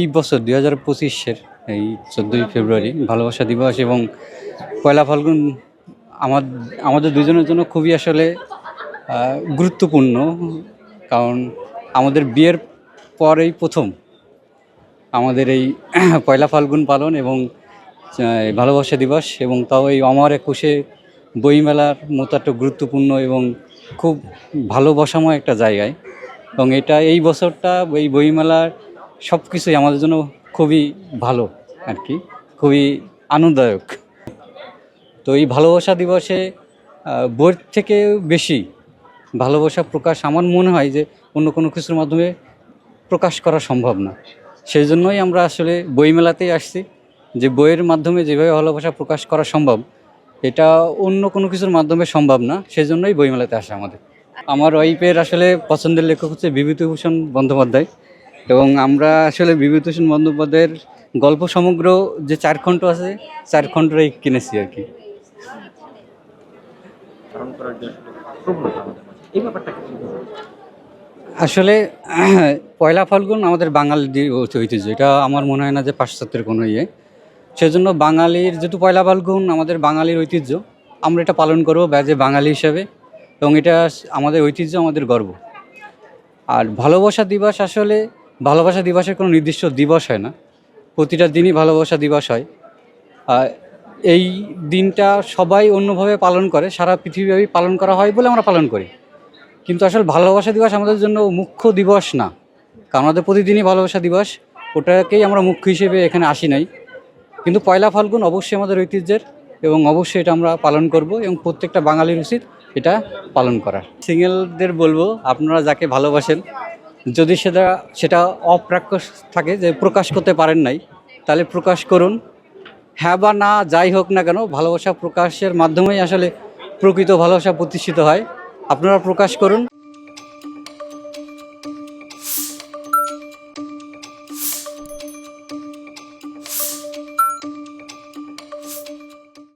এই বছর 2025-এর এই 14ই ফেব্রুয়ারি ভালোবাসা দিবস এবং পয়লা ফাল্গুন আমাদের দুজনের জন্য খুবই আসলে গুরুত্বপূর্ণ। কারণ আমাদের বিয়ের পরেই প্রথম আমাদের এই পয়লা ফাল্গুন পালন এবং ভালোবাসা দিবস, এবং তাও এই অমর একুশে বইমেলার মতো একটা গুরুত্বপূর্ণ এবং খুব ভালোবাসাময় একটা জায়গায়। এবং এই বছরটা এই বইমেলার সব কিছুই আমাদের জন্য খুবই ভালো আর কি, খুবই আনন্দদায়ক। তো এই ভালোবাসা দিবসে বইয়ের থেকে বেশি ভালোবাসা প্রকাশ আমার মনে হয় যে অন্য কোনো কিছুর মাধ্যমে প্রকাশ করা সম্ভব না। সেই জন্যই আমরা আসলে বইমেলাতেই আসছি, যে বইয়ের মাধ্যমে যেভাবে ভালোবাসা প্রকাশ করা সম্ভব এটা অন্য কোনো কিছুর মাধ্যমে সম্ভব না। সেই জন্যই বইমেলাতে আসা আমাদের। আমার ওয়াইফের আসলে পছন্দের লেখক হচ্ছে বিভূতিভূষণ বন্দ্যোপাধ্যায়, এবং আমরা আসলে বিভূতিভূষণ বন্দ্যোপাধ্যায়ের গল্প সমগ্র যে 4 খণ্ড আছে 4 খণ্ডটাই কিনেছি আর কি। আসলে পয়লা ফাল্গুন আমাদের বাঙালির ঐতিহ্য, এটা আমার মনে হয় না যে পাশ্চাত্যের কোনো সেজন্য বাঙালির যেহেতু পয়লা ফাল্গুন আমাদের বাঙালির ঐতিহ্য, আমরা এটা পালন করবো ব্যাজে বাঙালি হিসাবে, এবং এটা আমাদের ঐতিহ্য, আমাদের গর্ব। আর ভালোবাসা দিবস আসলে ভালোবাসা দিবসের কোনো নির্দিষ্ট দিবস হয় না, প্রতিটা দিনই ভালোবাসা দিবস হয়। এই দিনটা সবাই অন্যভাবে পালন করে, সারা পৃথিবীব্যাপী পালন করা হয় বলে আমরা পালন করি। কিন্তু আসলে ভালোবাসা দিবস আমাদের জন্য মুখ্য দিবস না, কারণ আমাদের প্রতিদিনই ভালোবাসা দিবস, ওটাকেই আমরা মুখ্য হিসেবে এখানে আসি নাই। কিন্তু পয়লা ফাল্গুন অবশ্যই আমাদের ঐতিহ্যের, এবং অবশ্যই এটা আমরা পালন করব, এবং প্রত্যেকটা বাঙালির উচিত এটা পালন করা। সিঙ্গেলদের বলবো, আপনারা যাকে ভালোবাসেন যদি সেটা অপ্রাপ্য থাকে, যে প্রকাশ করতে পারেন নাই, তাহলে প্রকাশ করুন। হ্যাঁ বা না যাই হোক না কেন, ভালোবাসা প্রকাশের মাধ্যমেই আসলে প্রকৃত ভালোবাসা প্রতিষ্ঠিত হয়। আপনারা প্রকাশ করুন।